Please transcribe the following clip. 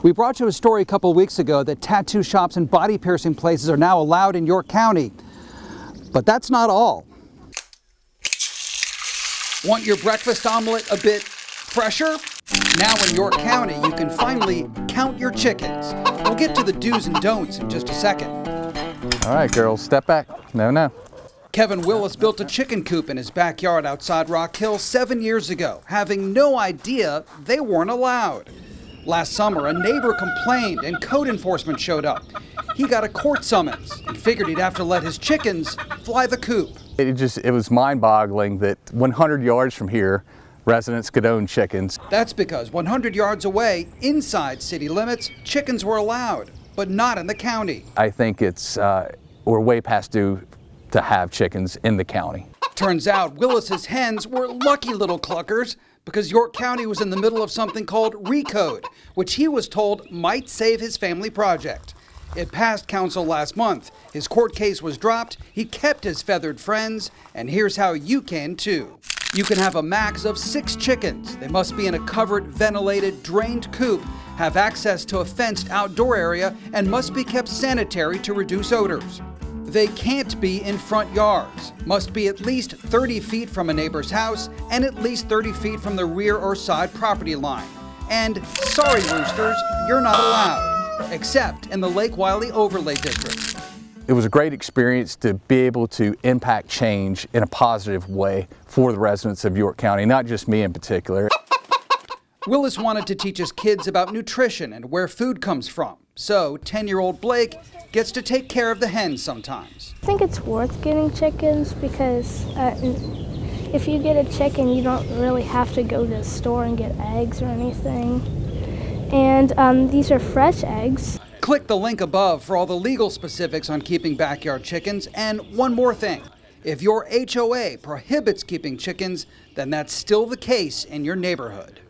We brought you a story a couple weeks ago that tattoo shops and body piercing places are now allowed in York County. But that's not all. Want your breakfast omelet a bit fresher? Now in York County, you can finally count your chickens. We'll get to the do's and don'ts in just a second. All right, girls, step back. No. Kevin Willis built a chicken coop in his backyard outside Rock Hill 7 years ago, having no idea they weren't allowed. Last summer, a neighbor complained and code enforcement showed up. He got a court summons and figured he'd have to let his chickens fly the coop. It was mind-boggling that 100 yards from here, residents could own chickens. That's because 100 yards away, inside city limits, chickens were allowed, but not in the county. I think we're way past due to have chickens in the county. Turns out Willis's hens were lucky little cluckers because York County was in the middle of something called Recode, which he was told might save his family project. It passed council last month. His court case was dropped, he kept his feathered friends, and here's how you can too. You can have a max of 6 chickens. They must be in a covered, ventilated, drained coop, have access to a fenced outdoor area, and must be kept sanitary to reduce odors. They can't be in front yards, must be at least 30 feet from a neighbor's house and at least 30 feet from the rear or side property line. And sorry, roosters, you're not allowed, except in the Lake Wiley Overlay District. It was a great experience to be able to impact change in a positive way for the residents of York County, not just me in particular. Willis wanted to teach his kids about nutrition and where food comes from. So 10-year-old Blake gets to take care of the hens sometimes. I think it's worth getting chickens because if you get a chicken, you don't really have to go to the store and get eggs or anything. And these are fresh eggs. Click the link above for all the legal specifics on keeping backyard chickens. And one more thing, if your HOA prohibits keeping chickens, then that's still the case in your neighborhood.